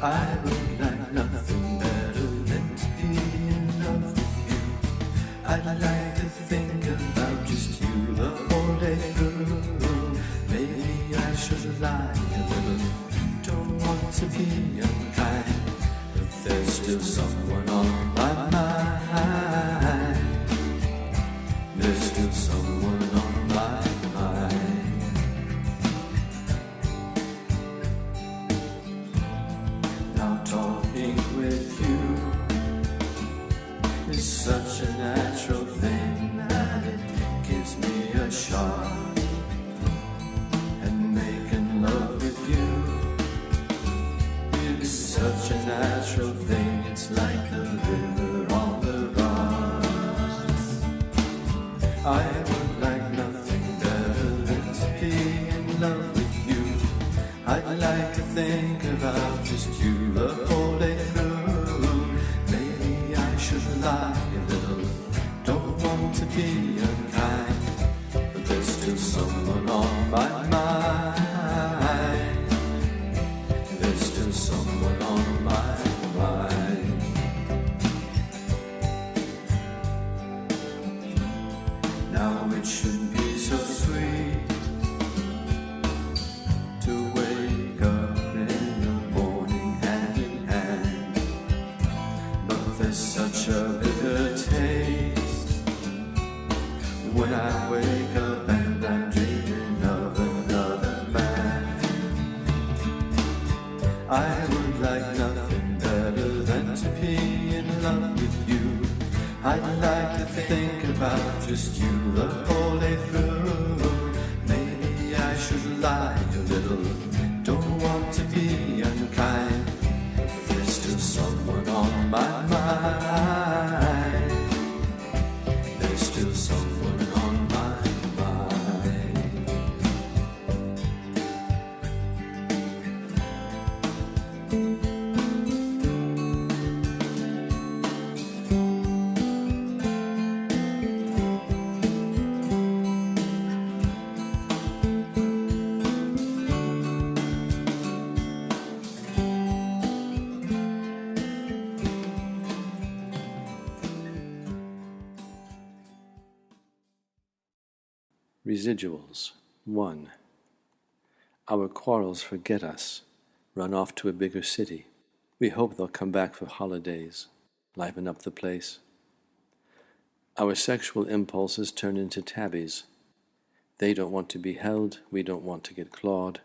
I would like nothing better than to be in love with you. I'd like to think about just you the whole day through. Maybe I should lie a little, don't want to be unkind, but there's still someone on my mind. There's still someone on my mind. Now talking with you is such a natural thing that it gives me a shock. And making love with you is such a natural thing. It's like the river on the rocks. I would like nothing better than to be in love with you. I'd like to think about just you the whole day through. Maybe I should lie a little, don't want to be unkind, but there's still someone on my mind. There's still someone on my mind. Now it should be so sweet to wake up in the morning hand in hand, but there's such a bitter taste when I wake up and I'm dreaming of another man. I would like nothing better than to be in love with you. I'd like to think about just you the whole day through. Maybe I should lie a little, don't want to be unkind, but there's still someone on my mind. There's still someone on my mind. Residuals 1. Our quarrels forget us, run off to a bigger city. We hope they'll come back for holidays, liven up the place. Our sexual impulses turn into tabbies. They don't want to be held, we don't want to get clawed.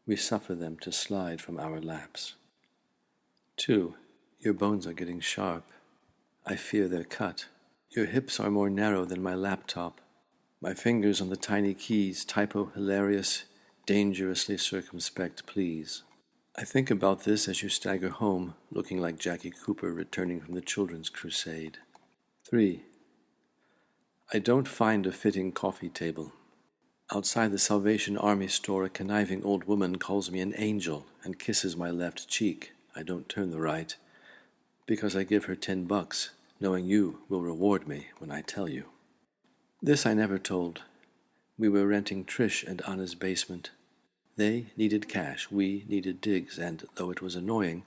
We suffer them to slide from our laps. 2. Your bones are getting sharp. I fear they're cut. Your hips are more narrow than my laptop. My fingers on the tiny keys, typo hilarious, dangerously circumspect, please. I think about this as you stagger home, looking like Jackie Cooper returning from the children's crusade. 3. I don't find a fitting coffee table. Outside the Salvation Army store, a conniving old woman calls me an angel and kisses my left cheek. I don't turn the right, because I give her $10, knowing you will reward me when I tell you. This I never told. We were renting Trish and Anna's basement. They needed cash, we needed digs, and, though it was annoying,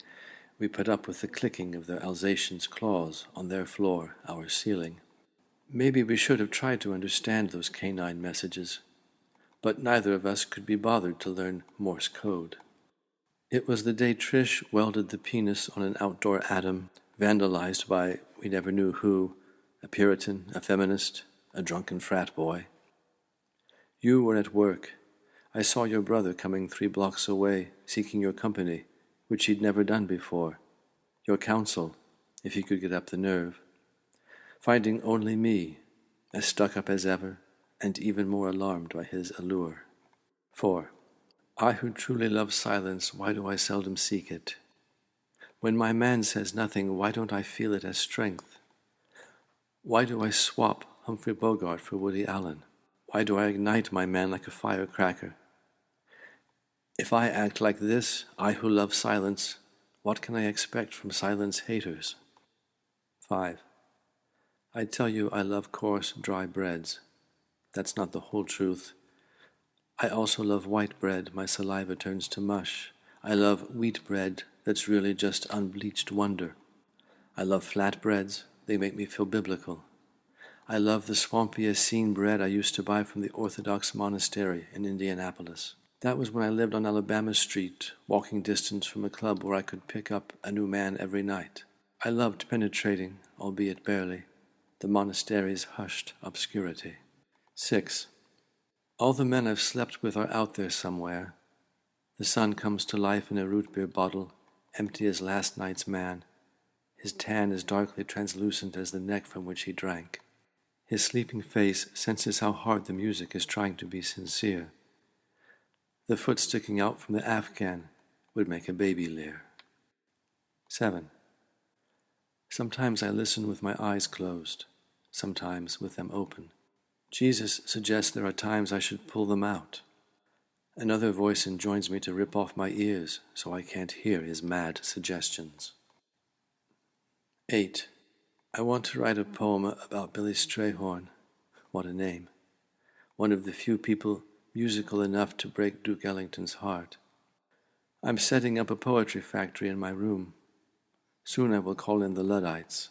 we put up with the clicking of their Alsatian's claws on their floor, our ceiling. Maybe we should have tried to understand those canine messages, but neither of us could be bothered to learn Morse code. It was the day Trish welded the penis on an outdoor atom, vandalized by we never knew who, a Puritan, a feminist, a drunken frat boy. You were at work. I saw your brother coming 3 blocks away, seeking your company, which he'd never done before, your counsel, if he could get up the nerve, finding only me, as stuck up as ever, and even more alarmed by his allure. 4. I who truly love silence, why do I seldom seek it? When my man says nothing, why don't I feel it as strength? Why do I swap Humphrey Bogart for Woody Allen? Why do I ignite my man like a firecracker? If I act like this, I who love silence, what can I expect from silence haters? 5. I tell you I love coarse, dry breads. That's not the whole truth. I also love white bread my saliva turns to mush. I love wheat bread that's really just unbleached wonder. I love flatbreads, they make me feel biblical. I love the swampy Essene bread I used to buy from the Orthodox monastery in Indianapolis. That was when I lived on Alabama Street, walking distance from a club where I could pick up a new man every night. I loved penetrating, albeit barely, the monastery's hushed obscurity. 6. All the men I've slept with are out there somewhere. The sun comes to life in a root beer bottle, empty as last night's man. His tan is darkly translucent as the neck from which he drank. His sleeping face senses how hard the music is trying to be sincere. The foot sticking out from the Afghan would make a baby leer. 7. Sometimes I listen with my eyes closed, sometimes with them open. Jesus suggests there are times I should pull them out. Another voice enjoins me to rip off my ears so I can't hear his mad suggestions. 8. I want to write a poem about Billy Strayhorn. What a name. One of the few people musical enough to break Duke Ellington's heart. I'm setting up a poetry factory in my room. Soon I will call in the Luddites.